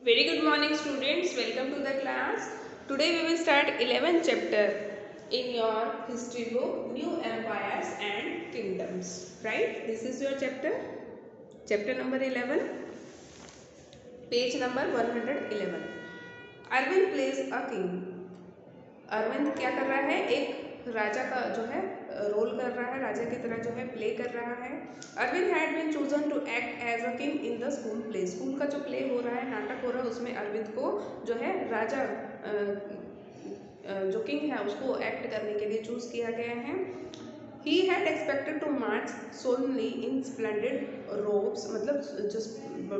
Very good morning students, welcome to the class. Today we will start 11th chapter in your history book, New Empires and Kingdoms. Right? This is your chapter number 11, page number 111. Arvind plays a king. Arvind क्या कर रहा है, एक राजा का जो है role कर रहा है, राजा की तरह जो है प्ले कर रहा है। Arvind had been chosen to act as a king in the school play. School का जो प्ले हो रहा है, नाटक हो रहा है, उसमें अरविंद को जो है राजा जो किंग है उसको एक्ट करने के लिए चूज किया गया है। He had expected to march solemnly in splendid robes, मतलब जो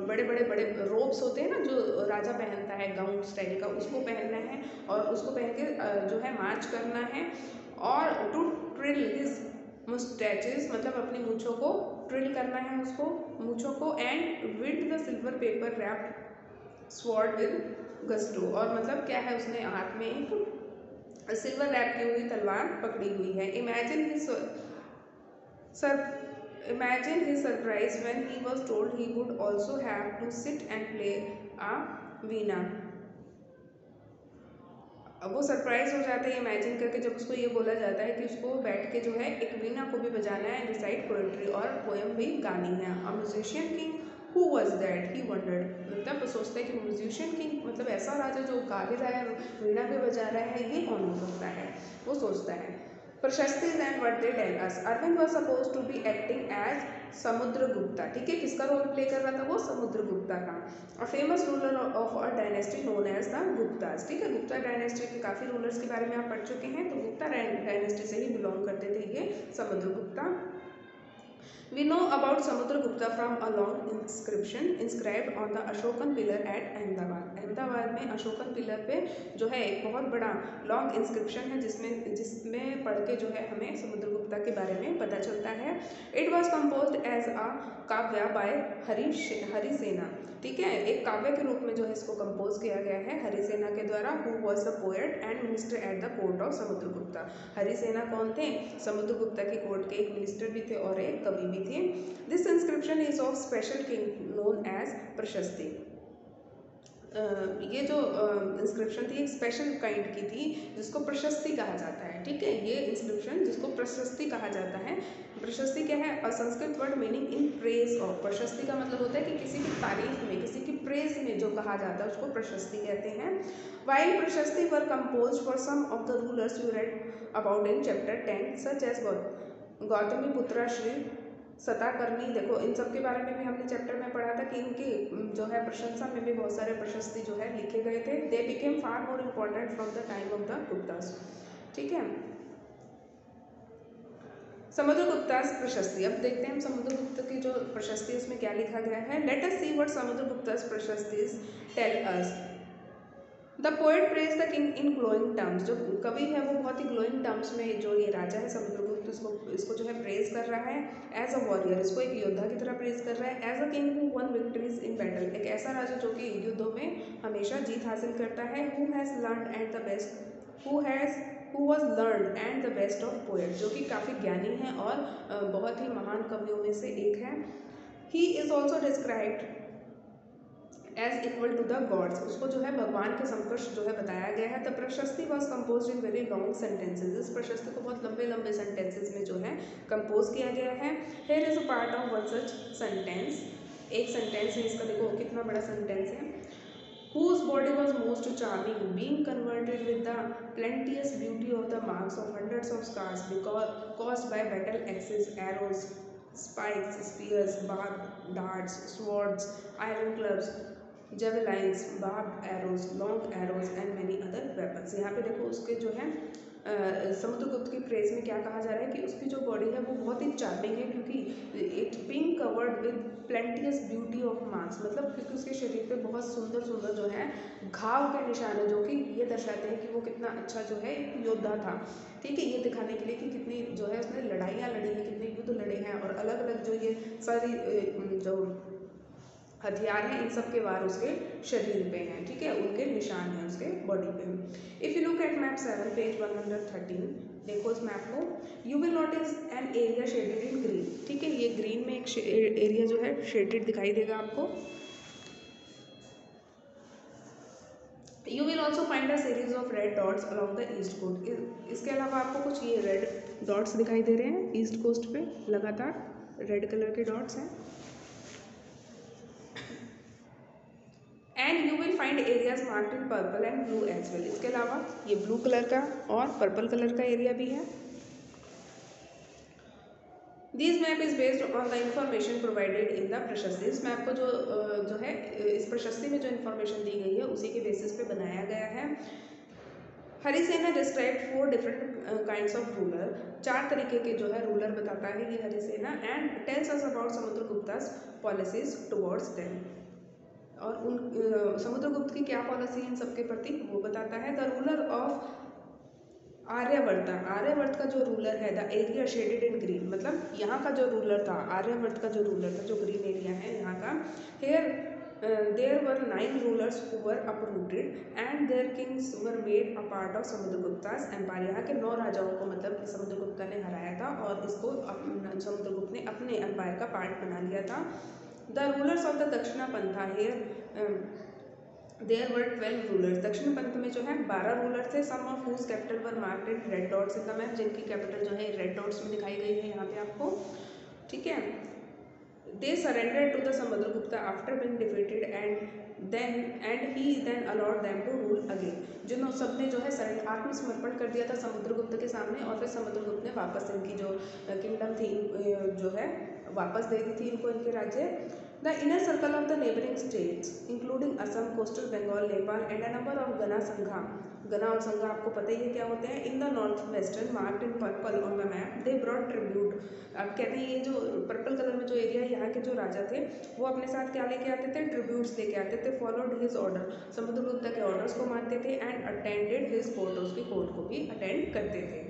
बड़े बड़े रोब्स होते हैं ना जो राजा पहनता है, गाउन स्टाइल का, उसको पहनना है और उसको पहन के जो है मार्च करना है। और टू ट्रिल हिज मुस्टैचेस, मतलब अपनी मूछों को ट्रिल करना है, उसको मूछों को। And wield the silver paper wrapped sword with gusto, और मतलब क्या है, उसने हाथ में एक सिल्वर रैप की हुई तलवार पकड़ी हुई है। Imagine his surprise when he was told he would also have to sit and play a वीणा। अब वो सरप्राइज हो जाता है इमेजिन करके जब उसको ये बोला जाता है कि उसको बैठ के जो है एक वीणा को भी बजाना है, रिसाइट पोएट्री और पोएम भी गानी है। A musician king who was that he wondered, मतलब वो सोचता है कि म्यूजिशियन किंग मतलब ऐसा राजा जो गा भी रहा है, वीणा भी बजा रहा है, ये कौन हो सकता है, वो सोचता है। Prashastis and what they tell us. Arvind was supposed to be acting as Samudragupta. ठीक है, किसका रोल प्ले कर रहा था वो? समुद्रगुप्ता का। A famous ruler of a dynasty known as the Guptas. ठीक है, गुप्ता डायनेस्टी के काफ़ी रूलर्स के बारे में आप पढ़ चुके हैं, तो गुप्ता डायनेस्टी से ही बिलोंग करते थे ये Samudragupta. We know about Samudragupta from a long inscription inscribed on the Ashokan pillar at Ahmedabad. Ahmedabad में अशोकन पिलर पे जो है एक बहुत बड़ा लॉन्ग इंस्क्रिप्शन है जिसमें पढ़ के जो है हमें समुद्रगुप्ता के बारे में पता चलता है। It was compose as a kavya by Harisena. ठीक है, एक काव्य के रूप में जो है इसको कंपोज किया गया है हरिसेना के द्वारा, who was the poet and minister at the court of Samudragupta. Harisena कौन थे? समुद्रगुप्ता के कोर्ट के एक मिनिस्टर भी थे और एक कवि भी थे। This inscription is of special king known as prashasti. ये जो इंस्क्रिप्शन थी एक स्पेशल काइंड की थी जिसको प्रशस्ति कहा जाता है। ठीक है, ये इंस्क्रिप्शन जिसको प्रशस्ति कहा जाता है। प्रशस्ति क्या है? A Sanskrit word meaning in praise of. Prashasti का मतलब होता है कि किसी की तारीफ में, किसी की प्रेज में जो कहा जाता है उसको प्रशस्ति कहते हैं। While prashasti were composed for some of the rulers you read about in chapter 10 such as Gautamiputra Shri सताकर्णी। देखो, इन सब के बारे में भी हमने चैप्टर में पढ़ा था कि इनकी जो है प्रशंसा में भी बहुत सारे प्रशस्ति जो है लिखे गए थे। They became far more important from the time of the Guptas. ठीक है, समुद्रगुप्तास प्रशस्ति। अब देखते हैं हम समुद्रगुप्त की जो प्रशस्ति उसमें क्या लिखा गया है। Let us see what Samudragupta's prashastis tell us. The poet praise the king in glowing terms. जो कवि है वो बहुत ही ग्लोइंग टर्म्स में जो ये राजा है समुद्रगुप्त इसको जो है प्रेज कर रहा है। एज अ वॉरियर, इसको एक योद्धा की तरह प्रेज कर रहा है। As a king who won victories in battle, एक ऐसा राजा जो कि युद्धों में हमेशा जीत हासिल करता है। Who has learn and the best who was learn and the best of poet, जो कि काफ़ी ज्ञानी है और बहुत ही महान कवियों में से एक है। He is also described as equal to the gods, उसको जो है भगवान के समकक्ष जो है बताया गया है। द प्रशस्ति was compose in very long sentences. इस प्रशस्ति को बहुत लंबे लंबे सेंटेंसेज में जो है कंपोज किया गया है। Here is a part of one such sentence. एक सेंटेंस है इसका, देखो कितना बड़ा सेंटेंस है। Whose body was most charming, being converted with the plenteous beauty of the marks of hundreds of scars caused by battle axes, arrows, spikes, spears, barbed darts, swords, iron clubs, javelins, barbed arrows, long arrows and many other weapons। यहाँ पे देखो उसके जो है समुद्रगुप्त की praise में क्या कहा जा रहा है कि उसकी जो बॉडी है वो बहुत ही चार्मिंग है, क्योंकि it being covered with plenteous beauty of marks, मतलब क्योंकि उसके शरीर पे बहुत सुंदर सुंदर जो है घाव के निशान है, जो कि ये दर्शाते हैं कि वो कितना अच्छा जो है एक योद्धा था। ठीक है, ये दिखाने के लिए कि कितनी जो है उसने लड़ाइयाँ लड़ी हैं, कितने युद्ध लड़े हैं, और अलग अलग जो ये सारी जो हथियार हैं इन सब के वार उसके शरीर पे हैं। ठीक है, उनके निशान हैं उसके बॉडी पे। If you look at map 7 page 113, देखो इस मैप को, you will notice an area shaded in green. ठीक है, ये ग्रीन में एक एरिया जो है शेडेड दिखाई देगा आपको। You will also find a series of red dots along the east coast. इसके अलावा आपको कुछ ये रेड डॉट्स दिखाई दे रहे हैं ईस्ट कोस्ट पे, लगातार रेड कलर के डॉट्स हैं। And you will find areas marked in purple and blue as well. इसके अलावा ये ब्लू कलर का और पर्पल कलर का एरिया भी है। This map is based on the information provided in the प्रशस्ति। इस मैप को जो है इस प्रशस्ति में जो इन्फॉर्मेशन दी गई है उसी के बेसिस पे बनाया गया है। Harisena describe 4 different kinds of ruler. 4 तरीके के जो है रूलर बताता है ये Harisena. And tells us about Samudragupta's policies towards them. और उन समुद्रगुप्त की क्या पॉलिसी है इन सबके प्रति वो बताता है। The ruler of Aryavarta. Aryavarta का जो रूलर है the area shaded in green, मतलब यहाँ का जो रूलर था, आर्यवर्त का जो रूलर था, जो ग्रीन एरिया है यहाँ का। Here there were 9 rulers who were uprooted and their kings were made a part of Samudragupta's empire. यहाँ के 9 राजाओं को मतलब समुद्रगुप्ता ने हराया था और इसको समुद्रगुप्त ने अपने एम्पायर का पार्ट बना लिया था। The rulers of the Dakshinapatha. Here there were 12 rulers. Dakshinapatha में जो है 12 रूलर थे। Some of whose capital were marked in red dots in the map. जिनकी कैपिटल जो है रेड डॉट्स में दिखाई गई है यहाँ पे आपको, ठीक है। They surrender to the Samudragupta after being defeated and he then allowed them to rule again. जिन्होंने सबने जो है आत्मसमर्पण कर दिया था समुद्रगुप्त के सामने और फिर समुद्रगुप्त ने वापस इनकी जो किंगडम थी जो है वापस दे दी थी इनको इनके राज्य। The inner circle of the neighboring states, including Assam, coastal Bengal, Nepal, and a number of Gana Sangha. गना और संघा आपको पता ही है क्या होते हैं। In the north western marked in purple on the map they brought tribute. अब कहते हैं ये जो पर्पल कलर में जो एरिया है यहाँ के जो राजा थे वो अपने साथ क्या लेके आते थे, ट्रिब्यूट्स लेके आते थे। फॉलोड हिज ऑर्डर, समुद्रगुप्त के ऑर्डर्स को मानते थे। एंड अटेंडेड हिज कोर्ट, उसकी कोर्ट को भी अटेंड करते थे।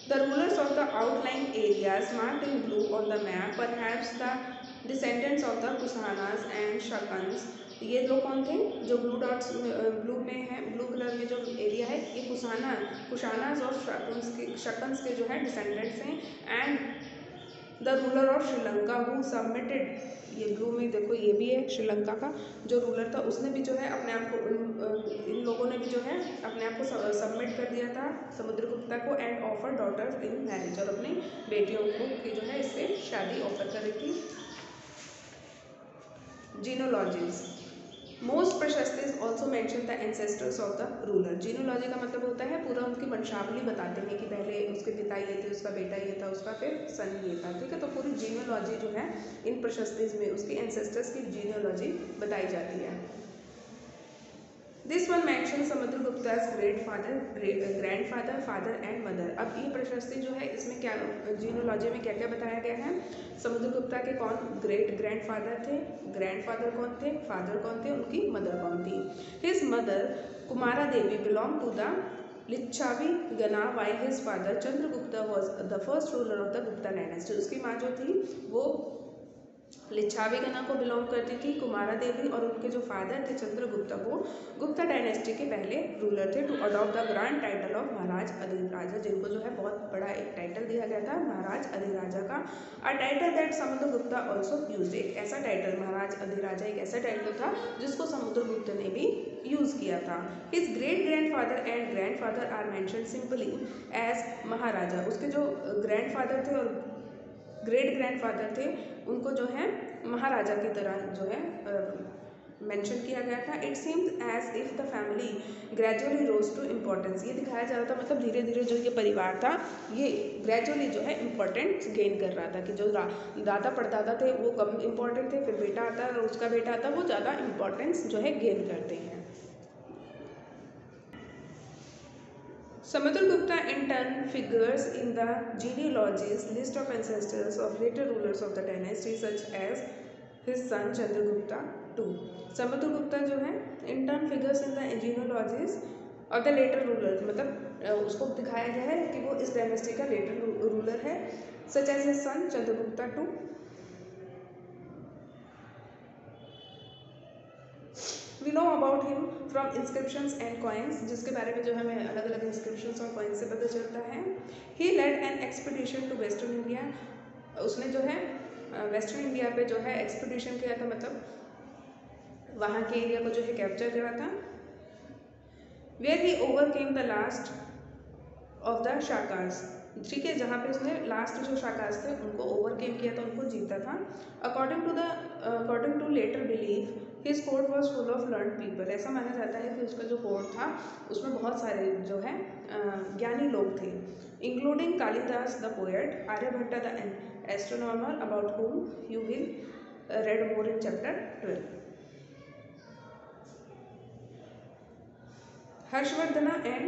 The rulers of the outlying areas marked in blue on the map, perhaps the descendants of the Kusanas and Shakans। ये लोग कौन थे जो ब्लू डॉट्स ब्लू में है, ब्लू कलर में जो एरिया है ये कुशानास और शकन्स के जो है डिसेंडेंट्स हैं। And the ruler of Sri Lanka who submitted, ये ब्लू में देखो ये भी है श्रीलंका का जो रूलर था, उसने भी जो है अपने आप को इन लोगों ने भी जो है अपने आप को सबमिट कर दिया था समुद्रगुप्ता को। And offer daughters in marriage, और अपनी बेटियों को की जो है इससे शादी ऑफर कर रही थी। Genealogies. Most prashastis also mention the ancestors of the ruler. Genealogy का मतलब होता है पूरा उनकी वंशावली बताते हैं कि पहले उसके पिता ये थे, उसका बेटा ये था, उसका फिर सन ये था, ठीक है। तो पूरी जीनोलॉजी जो है इन प्रशस्तिज में उसकी एंसेस्टर्स की जीनोलॉजी बताई जाती है। This one mention Samudragupta's grandfather, father and mother. अब ये प्रशस्ति जो है इसमें क्या जीनोलॉजी में क्या क्या बताया गया है। समुद्रगुप्ता के कौन ग्रेट ग्रैंडफादर थे, ग्रैंडफादर कौन थे, फादर कौन थे, उनकी मदर कौन थी। His mother Kumara Devi belong to the Lichchhavi gana while his father Chandragupta was the first ruler of the Gupta dynasty. उसकी माँ जो थी वो लिच्छावी गना को बिलोंग करती थी, कुमारा देवी, और उनके जो फादर थे चंद्रगुप्ता वो गुप्ता डायनेस्टी के पहले रूलर थे। To adopt the grand title of Maharaj Adhiraja, जिनको जो है बहुत बड़ा एक टाइटल दिया गया था महाराज अधिराजा का। A title that Samudragupta also used, एक ऐसा टाइटल महाराज अधिराजा एक ऐसा टाइटल था जिसको समुद्रगुप्त ने भी यूज़ किया था। His great grandfather and grandfather are mentioned simply as Maharaja. उसके जो ग्रैंडफादर थे और ग्रेट ग्रैंडफादर थे उनको जो है महाराजा की तरह जो है मेंशन किया गया था। It seems as if the family gradually rose to importance. ये दिखाया जा रहा था मतलब धीरे धीरे जो ये परिवार था ये ग्रेजुअली जो है इम्पोर्टेंस गेन कर रहा था कि जो दादा परदादा थे वो कम इम्पोर्टेंट थे, फिर बेटा आता है और उसका बेटा आता है वो ज़्यादा इम्पोर्टेंस जो है गेन करते हैं। Samudragupta in turn figures in the genealogies list of ancestors of later rulers of the dynasty such as his son Chandragupta II. Samudragupta जो है in turn figures in the genealogies of the later rulers, मतलब उसको दिखाया गया है कि वो इस डायनेस्टी का लेटर रूलर है। such as his son Chandragupta II. We know about him from inscriptions and coins, जिसके बारे में जो हमें अलग अलग inscriptions और coins से पता चलता है। He led an expedition to Western India. उसने जो है वेस्टर्न इंडिया पे जो है एक्सपीडिशन किया था, मतलब वहाँ के एरिया को जो है कैप्चर करा था। Where he overcame the last of the Shakas, ठीक है, जहाँ पे उसने लास्ट जो शाकास थे उनको ओवरकेम किया था, उनको जीता था। According to later believe his court was full of learn people, ऐसा माना जाता है कि उसका जो कोर्ट था उसमें बहुत सारे जो है ज्ञानी लोग थे, including Kalidasa the poet, Aryabhata the astronomer about whom you will read more in chapter 12. Harshvardhana and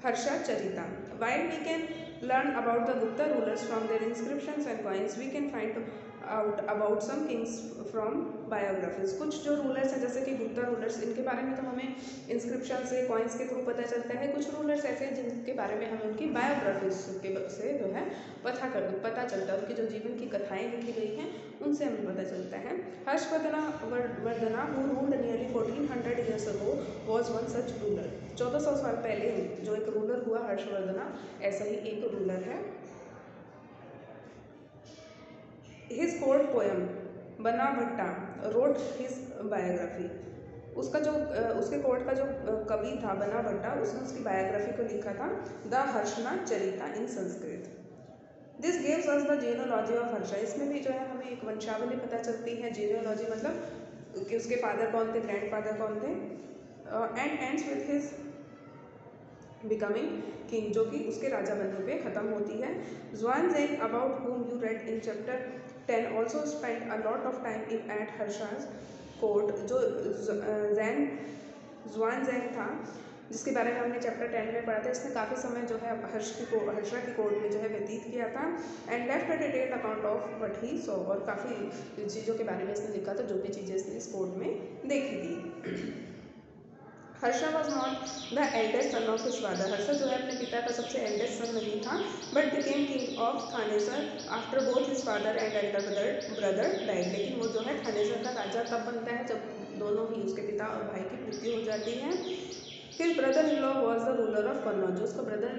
Harsha-charita. While we can learn about the Gupta rulers from their inscriptions and coins, we can find out about some kings from biographies. कुछ जो rulers हैं जैसे कि Gupta rulers, इनके बारे में तो हमें इंस्क्रिप्शन से कॉइन्स के थ्रू पता चलता है। कुछ रूलर्स ऐसे हैं जिनके बारे में हमें उनकी बायोग्राफीज के से जो है पता चलता है, उनकी जो जीवन की कथाएं लिखी गई हैं उनसे हमें पता चलता है। Harshavardhana who ruled nearly 1400 years ago was one such ruler. 1400 साल पहले जो एक रूलर हुआ हर्षवर्धना, ऐसा ही एक रूलर है। His court poem Banabhatta wrote his biography, उसका जो उसके कोर्ट का जो कवि था बनाभट्टा, उसने उसकी बायोग्राफी को लिखा था the Harshacharita in Sanskrit. This gives us the genealogy of Harsha, इसमें भी जो है हमें एक वंशावली पता चलती है। जीनोलॉजी मतलब कि उसके फादर कौन थे, ग्रैंड फादर कौन थे। And ends with his becoming king, जो कि उसके राजा बनने पे ख़त्म होती है। ज़ुआनज़ैंग about whom you read in chapter 10 also spent a lot of time in at Harsha's court, जो ज़ुआनज़ैंग था जिसके बारे में हमने चैप्टर 10 में पढ़ा था, इसने काफ़ी समय जो है हर्षा की कोर्ट में जो है व्यतीत किया था। And left a detailed account of what he saw, और काफ़ी चीज़ों के बारे में इसने लिखा था, जो भी चीज़ें इसने इस कोर्ट में देखी थी। Harsha was not the eldest son of his father, Harsha जो है अपने पिता का सबसे एल्डेस्ट सन नहीं था, but became king of Thanesar after both his father and Elder brother died, लेकिन वो जो है थानेसर का राजा तब बनता है जब दोनों ही उसके पिता और भाई की मृत्यु हो जाती है। His brother in law was the ruler of Kannauj, जो उसका ब्रदर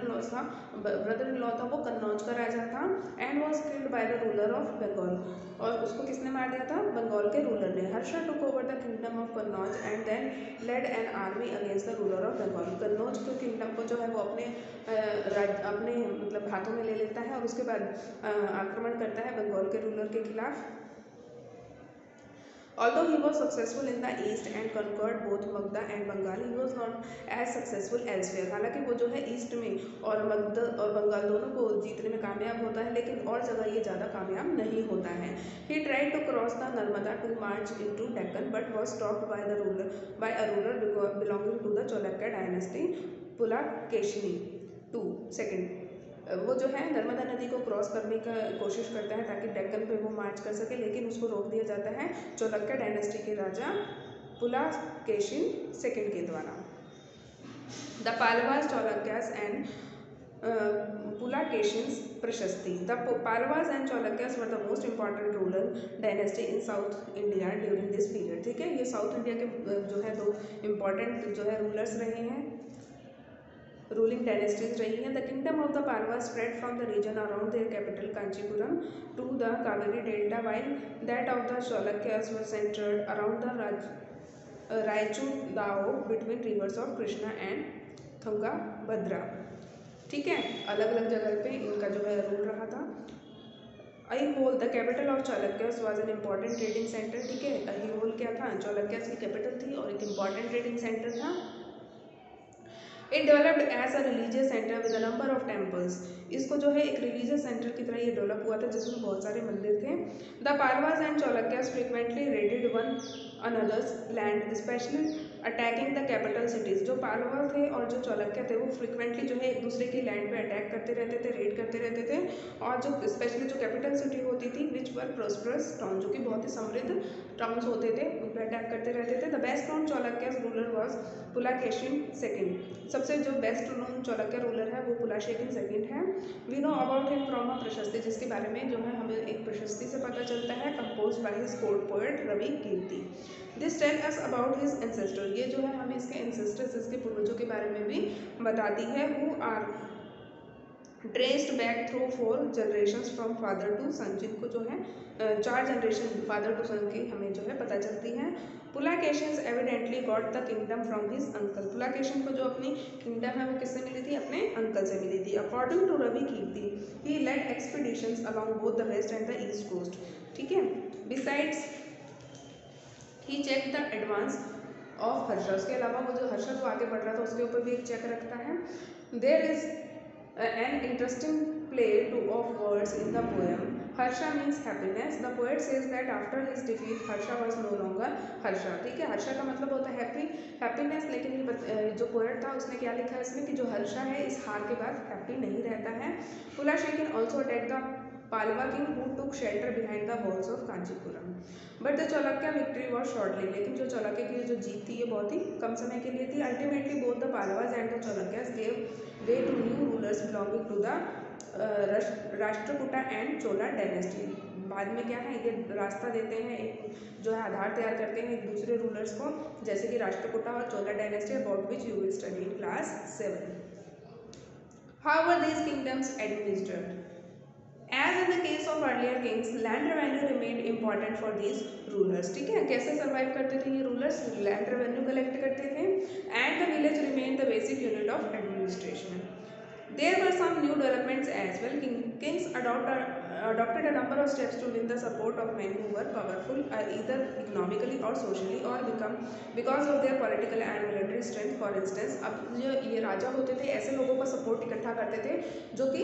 इन लॉ था वो कन्नौज का राजा था। And was killed by the ruler of Bengal, और उसको किसने मार दिया था, बंगाल के रूलर ने। Harsha took over the kingdom of Kannauj and then led an army against the ruler of Bengal, Kannauj के किंगडम को जो है वो अपने मतलब हाथों में ले लेता है और उसके बाद आक्रमण करता है बंगाल के रूलर के खिलाफ। Although he was successful in the east and conquered both Magda and Bengal, he was not as successful elsewhere. हालांकि वो जो है ईस्ट में और मगध और बंगाल दोनों को जीतने में कामयाब होता है, लेकिन और जगह ये ज़्यादा कामयाब नहीं होता है। He tried to cross the Narmada to march into Deccan, but was stopped by a ruler belonging to the Cholakya dynasty, Pulakeshini II। वो जो है नर्मदा नदी को क्रॉस करने का कोशिश करता है ताकि डेक्कन पे वो मार्च कर सके, लेकिन उसको रोक दिया जाता है चोलक्या डायनेस्टी के राजा पुलाकेशिन II के द्वारा। The Palwas, चोलक्यास and Pulakeshins prashasti. The Pallavas and Chalukyas were the most important rural dynasty in south India during this period, ठीक है, ये साउथ इंडिया के जो है दो इम्पॉर्टेंट जो है रूलर्स रहे हैं, रूलिंग डायनेस्टीज रही हैं। The kingdom of the Pallavas spread from the region around their capital Kanchipuram to the Kaveri delta, while that of the Chalukyas were centred around the Raichur गाओ between rivers of Krishna and Tungabhadra, ठीक है, अलग अलग जगह पे इनका जो है रूल रहा था। Aihole, the capital of Chalukyas was an important trading centre, ठीक है, अहिहोल क्या था, चालुक्यास की कैपिटल थी और एक इम्पॉर्टेंट ट्रेडिंग सेंटर था। It developed as a religious centre with a number of temples, इसको जो है एक रिलीजियस सेंटर की तरह ये डेवलप हुआ था जिसमें बहुत सारे मंदिर थे। The Pallavas and Chalukyas frequently raided one another's land especially attacking the capital cities, जो पालवा थे और जो चालुक्य थे वो फ्रिक्वेंटली जो है एक दूसरे की लैंड पे अटैक करते रहते थे, रेड करते रहते थे, और जो स्पेशली जो कैपिटल सिटी होती थी विच वर प्रोस्परस टाउन, जो कि बहुत ही समृद्ध टाउन्स होते थे, उन पर अटैक करते रहते थे। The best known Chalukyas ruler was Pulakeshin II, सबसे जो बेस्ट नोन चालुक्य रूलर है वो पुलाकेशिन II है। We know about him from a prashasti, जिसके बारे में जो है हमें एक प्रशस्ति से पता चलता है, compose by his court poet Ravi Kirti. This tell us about his ancestor, ये जो है हमें इसके एंसेस्टर्स, इसके पूर्वजों के बारे में भी बताती है। Who are traced back through 4 generations from father to son, जिनको जो है 4 जनरेशन फादर टू सन की हमें जो है पता चलती है। Pulakeshin's evidently got the kingdom from his uncle, Pulakeshin को जो अपनी किंगडम है वो किससे मिली थी, अपने अंकल से मिली थी। According to Ravi Kirti he led expeditions along both the west and the east coast, ठीक है। Besides he check the advance of Harsha, उसके अलावा वो जो हर्षा जो आगे बढ़ रहा था उसके ऊपर भी एक चेक रखता है। There is an interesting play of words in the poem. Harsha means happiness. The poet says that after his defeat, Harsha was no longer Harsha. ठीक है, हर्षा का मतलब होता है हैप्पी, हैप्पीनेस। लेकिन जो पोएट था उसने क्या लिखा है इसमें कि जो हर्षा है इस हार के बाद हैप्पी नहीं रहता है। पुलाशेकिन also attacked the Palwa king who took shelter behind the walls of Kanchipuram. But the Cholakya victory was shortly. लेकिन जो चालुक्य की जो जीत थी ये बहुत ही कम समय के लिए थी। Ultimately both the Palwas and the Chalukyas gave way to new rulers belonging to the Rashtrakuta and Chola dynasty. बाद में क्या है ये रास्ता देते हैं, एक जो है आधार तैयार करते हैं एक दूसरे रूलर्स को, जैसे कि राष्ट्रकूटा और Chola dynasty, about which you will study in class 7। How were these kingdoms administered? As in the case of earlier kings, land revenue remained important for these rulers, ठीक है। कैसे सर्वाइव करते थे ये रूलर्स, लैंड रेवेन्यू कलेक्ट करते थे। And the village remain the basic unit of administration. There were some new developments as well. Kings adopted a number of steps to win the support of men who were powerful either economically or socially or because of their political and military strength. For instance, अब जो ये राजा होते थे ऐसे लोगों का support इकट्ठा करते थे जो कि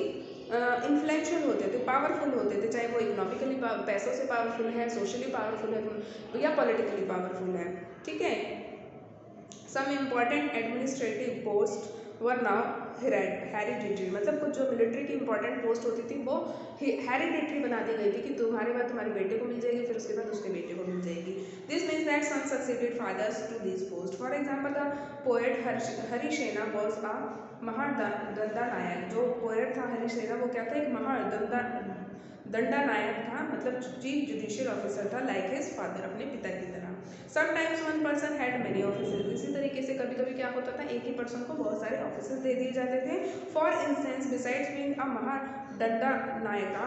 इन्फ्लुएंशियल होते थे, पावरफुल होते थे, चाहे वो इकोनॉमिकली पैसों से पावरफुल है, सोशली पावरफुल है या पॉलिटिकली पावरफुल है, ठीक है। Some important administrative post were now hereditary, मतलब कुछ जो मिलिट्री की इंपॉर्टेंट पोस्ट होती थी वो हेरिडिटरी बना दी गई थी कि तुम्हारे बाद तुम्हारे बेटे को मिल जाएगी, फिर उसके बाद उसके बेटे को मिल जाएगी। This means that sons succeeded fathers to this post. For example the poet Harisena was a mahadanda nayak. जो पोएट था हरिसेना वो क्या था, एक महादंडा नायक था, मतलब चीफ जुडिशियल ऑफिसर था, लाइक हिज फादर, अपने पिता की तरह। Sometimes one person had many officers, इसी तरीके से कभी कभी क्या होता था एक ही पर्सन को बहुत सारे ऑफिसर्स दे दिए जाते थे। For instance besides being a mahadanda nayaka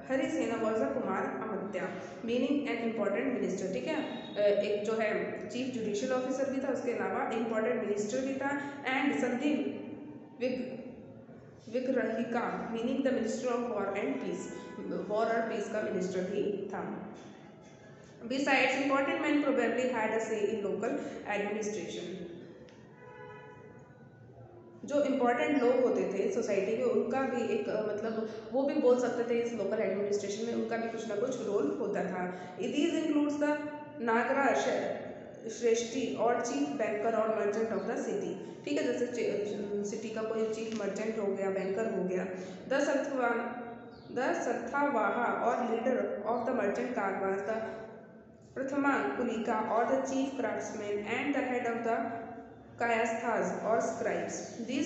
Harisena was a kumar amatya, meaning an important minister, ठीक है। एक जो है चीफ जुडिशियल ऑफिसर भी था, उसके अलावा इम्पॉर्टेंट मिनिस्टर भी था। And sandhi vigrahika meaning the minister of war and peace, war और पीस का मिनिस्टर भी था। Besides, important men probably had a say in local administration. जो इम्पोर्टेंट लोग होते थे सोसाइटी के उनका भी एक मतलब वो भी बोल सकते थे इस लोकल एडमिनिस्ट्रेशन में, उनका भी कुछ ना कुछ रोल होता था। दीज इंक्लूड्स द नागरा श्रेष्ठी और चीफ बैंकर और मर्चेंट ऑफ द सिटी, ठीक है। जैसे सिटी का कोई चीफ मर्चेंट हो गया, बैंकर हो गया। The satthavaha or leader of the merchant caravans, the prathama kulika or the chief craftsman and the head of the kayasthas or scribes. These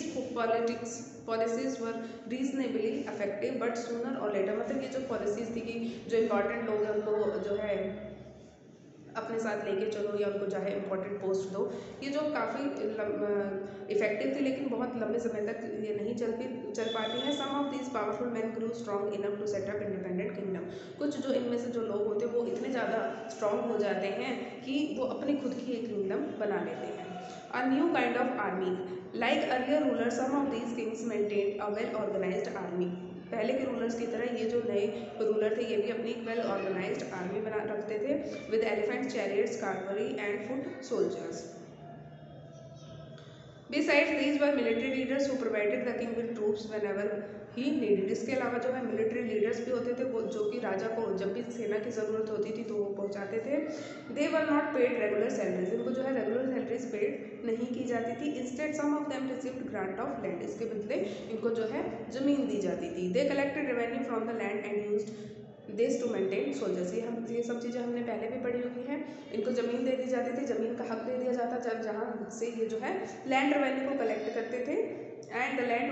policies were reasonably effective but sooner or later, मतलब ये जो policies थी कि जो इम्पॉर्टेंट लोग हैं उनको जो है अपने साथ लेके चलो या उनको चाहे इम्पोर्टेंट पोस्ट दो, ये जो काफ़ी इफेक्टिव थी, लेकिन बहुत लंबे समय तक ये नहीं चल पाती हैं। Some of these powerful men grew strong enough to set up independent kingdom, कुछ जो इनमें से जो लोग होते हैं वो इतने ज़्यादा स्ट्रॉन्ग हो जाते हैं कि वो अपनी खुद की एक किंगडम बना लेते हैं। A new kind of army like earlier ruler, some of these kings maintained a well organised army. पहले के रूलर्स की तरह ये जो नए रूलर थे ये भी अपनी वेल ऑर्गेनाइज्ड आर्मी बना रखते थे with elephant, chariots, cavalry and foot soldiers. Besides, these were military leaders who provided the king with troops whenever he needed. इसके अलावा जो है मिलिट्री लीडर्स भी होते थे वो जो कि राजा को जब भी सेना की ज़रूरत होती थी तो वो पहुंचाते थे। They were not paid regular salaries, इनको जो है रेगुलर सैलरीज पेड नहीं की जाती थी। Instead, some of them received grant of land, इसके बदले इनको जो है ज़मीन दी जाती थी। They collected revenue from the land and used this to maintain soldiers. ये सब चीज़ें हमने पहले भी पढ़ी हुई हैं। इनको ज़मीन दे दी जाती थी, ज़मीन का हक दे दिया जाता जब जहाँ से ये जो है लैंड रेवेन्यू को कलेक्ट करते थे। And the land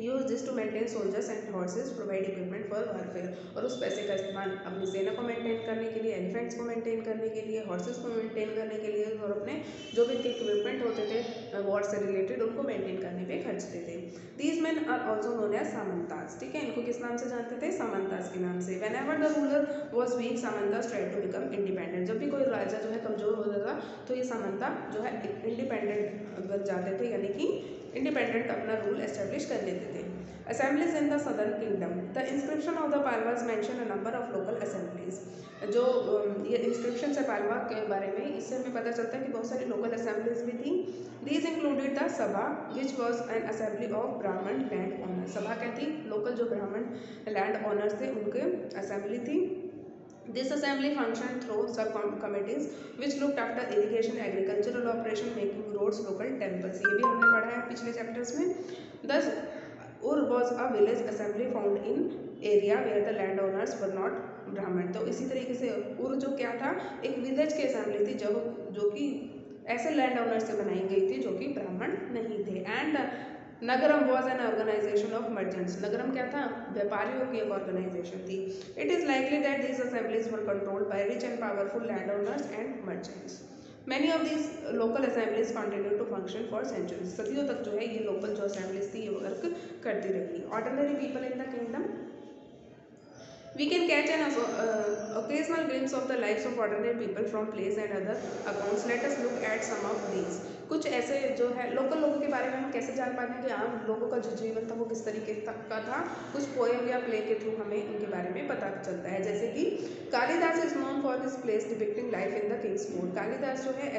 use this to maintain soldiers and horses, provide equipment for warfare, और उस पैसे का इस्तेमाल अपनी सेना को मेंटेन करने के लिए, एलिफेंट्स को मेंटेन करने के लिए, हॉर्सेज को मेंटेन करने के लिए, और अपने जो भी इक्विपमेंट होते थे वॉर से रिलेटेड उनको मेंटेन करने पे खर्चते थे। These men are also known as samantas, ठीक है, इनको किस नाम से जानते थे? सामंतास के नाम से। Whenever the ruler was weak samantas try to become independent, जब भी कोई राजा जो है कमजोर होता था तो ये सामंता जो है इंडिपेंडेंट बन जाते थे, यानी कि इंडिपेंडेंट अपना रूल एस्टेब्लिश कर लेते थे। Assemblies in the Southern Kingdom. The inscription of the Palwas mention a number of local assemblies. जो ये इंस्क्रिप्शन है पालवा के बारे में, इससे हमें पता चलता है कि बहुत सारी लोकल असेंबलीज भी थी। These included the सभा, which was an assembly of ब्राह्मण लैंड ओनर्स। सभा क्या थी? लोकल जो ब्राह्मण लैंड ओनर्स थे उनके असेंबली थी। This assembly functioned through sub-committees which looked after irrigation, agricultural operation, making roads, local temples। ये भी हमने पढ़ा है पिछले चैप्टर्स में। Thus, Ur was a village assembly found in area where the landowners were not ब्राह्मण। तो इसी तरीके से उर जो क्या था? एक विलेज की असेंबली थी जो कि ऐसे लैंड ओनर से बनाई गई थी जो कि ब्राह्मण नहीं थे। And nagaram was an organisation of merchants. Nagaram क्या था? व्यापारियों की एक ऑर्गेनाइजेशन थी। It is likely that these assemblies were controlled by rich and powerful land owners and merchants. Many of these local assemblies continue to function for centuries। सदियों तक जो है ये लोकल जो असेंबलीज थी ये वर्क करती रही। Ordinary people in the kingdom, we can catch an occasional glimpse of the lives of ordinary people from plays and other accounts। Let us look at some of these। कुछ ऐसे जो है local लोगों के बारे में हम कैसे जान पाते हैं कि आम लोगों का जो जीवन था वो किस तरीके तक का था? कुछ पोएम या प्ले के थ्रू हमें उनके बारे में पता चलता है। जैसे कि Kalidas is known for his place depicting life in the Kings court. Kalidas जो है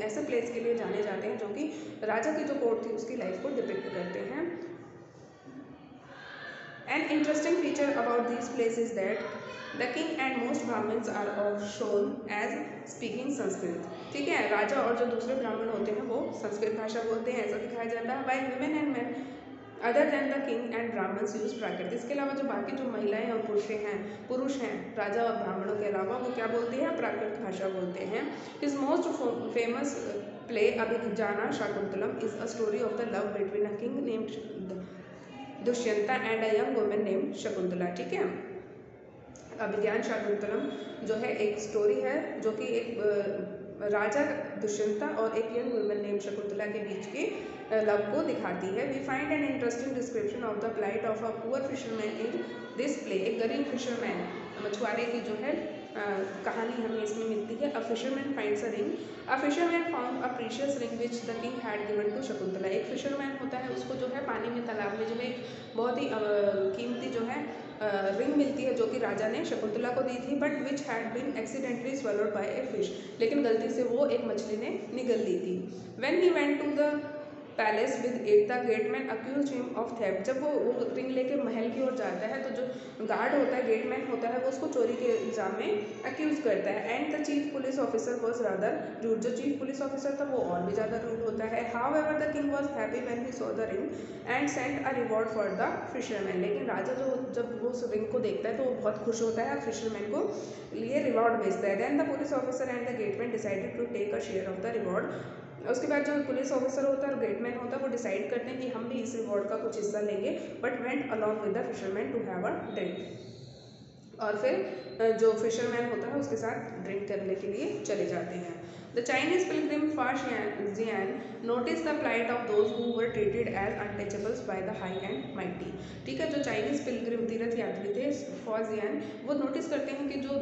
ऐसे प्लेस के लिए जाने जाते हैं जो कि राजा की जो कोर्ट थी उसकी लाइफ को डिपिक्ट करते हैं। An interesting feature about these plays is that the king and most Brahmins are shown as speaking Sanskrit। ठीक है, राजा और जो दूसरे ब्राह्मण होते हैं वो संस्कृत भाषा बोलते हैं, ऐसा दिखाया जाता है। While women and men other than the king and Brahmins use Prakrit. इसके अलावा जो बाकी जो महिलाएं और पुरुष हैं राजा और ब्राह्मणों के अलावा, वो क्या बोलते हैं? प्राकृत भाषा बोलते हैं। His most famous play Abhijnana Shakuntalam is a story of the love between a king named Dushyanta and a young woman named Shakuntala. ठीक है, अभिज्ञान शाकुंतलम जो है एक स्टोरी है जो कि एक राजा दुष्यंता और एक यंग वुमन नेम्ड शकुंतला के बीच के लव को दिखाती है। We find an interesting description of the plight of a poor fisherman in this play. एक गरीब फिशरमैन, मछुआरे की जो है कहानी हमें इसमें मिलती है। A fisherman finds a ring. A fisherman found a precious ring which the king had given to Shakuntala. एक फिशरमैन होता है, उसको जो है पानी में, तालाब में जो है एक बहुत ही कीमती जो है रिंग मिलती है जो कि राजा ने शकुंतला को दी थी, but which had been accidentally swallowed by a fish. लेकिन गलती से वो एक मछली ने निगल ली थी। When he went to the palace with it the gateman accuse him of theft. जब वो रिंग लेके महल की ओर जाता है तो जो गार्ड होता है, गेटमैन होता है, वो उसको चोरी के इल्ज़ाम में अक्यूज करता है। And the chief police officer was rather rude. जो चीफ पुलिस ऑफिसर था वो और भी ज़्यादा रूड होता है। However the king was happy when he saw the ring and sent a reward for the fisherman. लेकिन राजा जो जब वो उस रिंग को देखता है तो वो बहुत खुश होता है और फिशरमैन को लिए रिवॉर्ड भेजता है। Then the police officer and the gateman decided to take a share of the reward. उसके बाद जो पुलिस ऑफिसर होता है और गेटमैन होता है वो डिसाइड करते हैं कि हम भी इस रिवॉर्ड का कुछ हिस्सा लेंगे, but went along with the fisherman to have a drink. और फिर जो फिशरमैन होता है उसके साथ ड्रिंक करने के लिए चले जाते हैं। The Chinese pilgrim Fa Xian notice the plight of those who were treated as untouchables by the high and mighty. ठीक है, जो चाइनीज पिलग्रिम तीर्थ यात्री थे फा जियान, वो नोटिस करते हैं कि जो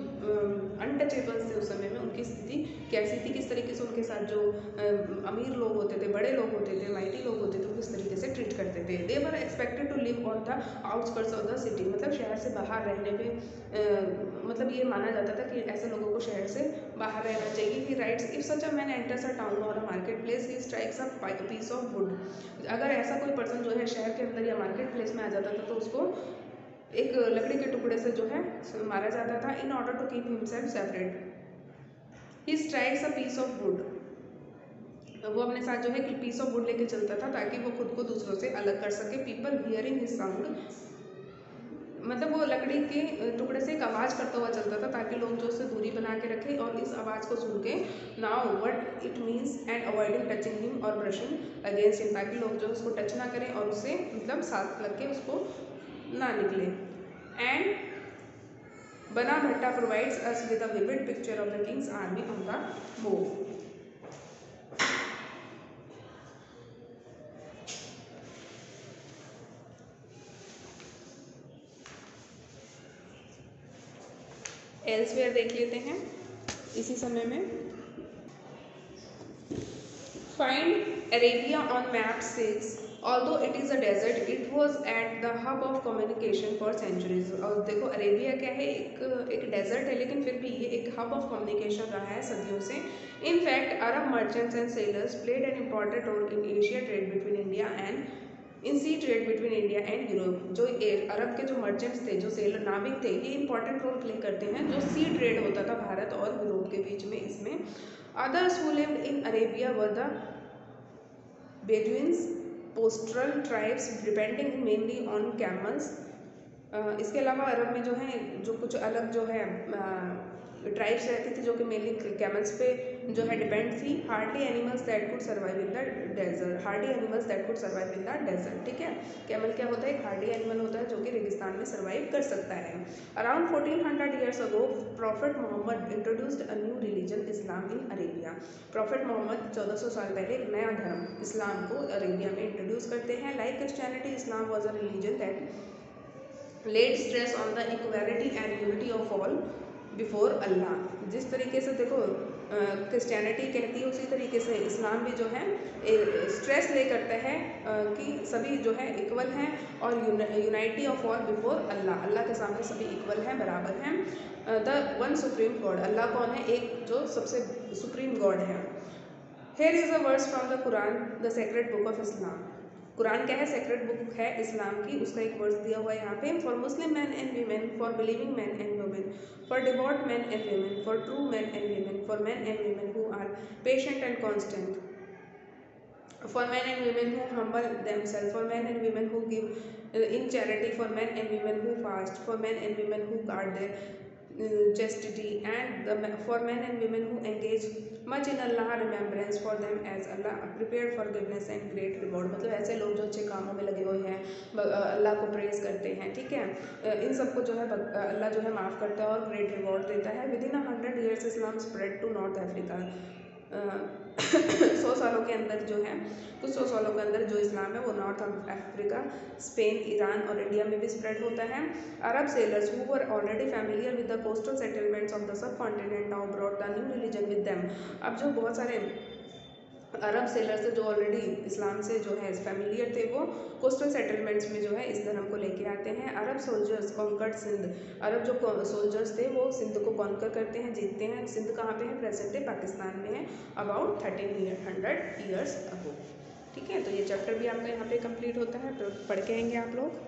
अनटचेबल्स थे उस समय में उनकी स्थिति कैसी थी, किस तरीके से उनके साथ जो अमीर लोग होते थे, बड़े लोग होते थे, माइटी लोग होते थे, वो किस तरीके से ट्रीट करते थे। They were expected to live on the outskirts of the city. मतलब शहर से बाहर रहने पे मतलब ये माना जाता था कि ऐसे लोगों को शहर से बाहर रहना चाहिए। He writes if such a man enters a town or a market place he strikes a piece of wood. अगर ऐसा कोई पर्सन जो है शहर के अंदर या मार्केट प्लेस में आ जाता था तो उसको एक लकड़ी के टुकड़े से जो है मारा जाता था। In order to keep himself separate he strikes a piece of wood. वो अपने साथ जो है पीस ऑफ वुड लेके चलता था ताकि वो खुद को दूसरों से अलग कर सके। पीपल हियरिंग हिज साउंड मतलब वो लकड़ी के टुकड़े से एक आवाज़ करता हुआ चलता था ताकि लोग जो उससे दूरी बना के रखें और इस आवाज़ को सुन के now what it means and avoiding touching him और ब्रशिंग अगेंस्ट हिम, ताकि लोग जो उसको टच ना करें और उससे मतलब साथ लग के उसको ना निकले। And Bana Bhatta provides us with a vivid picture of the king's army on the move. Elsewhere देख लेते हैं इसी समय में। Find Arabia on map 6 although it is a desert it was at the hub of communication for centuries. और देखो Arabia क्या है, एक डेजर्ट है लेकिन फिर भी ये एक हब ऑफ कम्युनिकेशन रहा है सदियों से। In fact Arab merchants and sailors played an important role in Asia trade between India and in sea trade between India and Europe. जो अरब के जो मर्चेंट्स थे, जो सेलर नाविक थे, ये इंपॉर्टेंट रोल प्ले करते हैं जो सी ट्रेड होता था भारत और यूरोप के बीच में। इसमें others who lived in Arabia were the Bedouins pastoral tribes depending mainly on camels. इसके अलावा अरब में जो है जो कुछ अलग जो है ट्राइब्स रहती थी जो कि मेनली कैमल्स पे जो है डिपेंड थी। Hardly animals that could survive in the desert, hardy animals that could survive in the desert. ठीक है, कैमल क्या होता है, एक हार्डी एनिमल होता है जो कि रेगिस्तान में सर्वाइव कर सकता है। Around 1400 years ago prophet Mohammad introduced a new religion Islam in Arabia. Prophet Mohammad 1400 साल पहले एक नया धर्म इस्लाम को अरेबिया में इंट्रोड्यूस करते हैं। Like Christianity, Islam was a religion that laid stress on the equality and unity of all before Allah. जिस तरीके से देखो क्रिश्चियनिटी कहती है उसी तरीके से इस्लाम भी जो है स्ट्रेस ले करता है कि सभी जो है इक्वल हैं और unity of all before Allah, अल्लाह के सामने सभी इक्वल हैं, बराबर हैं। द वन सुप्रीम गॉड, अल्लाह कौन है, एक जो सबसे सुप्रीम गॉड है। Here is a verse from the Quran the sacred book of Islam. कुरान क्या है, सेक्रेड बुक है इस्लाम की, उसका एक वर्स दिया हुआ है यहाँ पे। For Muslim man and women, for believing man and women, for devout man and women, for true man and women, for man and women who are patient and constant, for men and women who humble themselves, for men and women who give in charity, for men and women who fast, for men and women who guard their chastity, and for men and women who engage much in Allah remembrance, for them as Allah prepared forgiveness and great reward। मतलब ऐसे लोग जो अच्छे कामों में लगे हुए हैं, अल्लाह को प्रेज करते हैं, ठीक है, इन सबको जो है अल्लाह जो है माफ़ करता है और ग्रेट रिवॉर्ड देता है। Within 100 years Islam spread to North Africa. 100 सालों के अंदर जो है, कुछ 100 सालों के अंदर जो इस्लाम है वो नॉर्थ अफ्रीका, स्पेन, ईरान और इंडिया में भी स्प्रेड होता है। Arab sailors who were already familiar with the coastal settlements of the subcontinent now brought the new religion with them. अब जो बहुत सारे अरब सेलर्स थे जो ऑलरेडी इस्लाम से जो है फैमिलियर थे, वो कोस्टल सेटलमेंट्स में जो है इस धर्म को लेके आते हैं। अरब सोल्जर्स कॉन्कर्ड सिंध, अरब जो सोल्जर्स थे वो सिंध को कॉन्कर करते हैं, जीतते हैं। सिंध कहाँ पे है, प्रेजेंट डे पाकिस्तान में है, अबाउट 1300 ईयर्स अगो। ठीक है, तो ये चैप्टर भी आपका यहाँ पे कंप्लीट होता है, तो पढ़ के आएंगे आप लोग।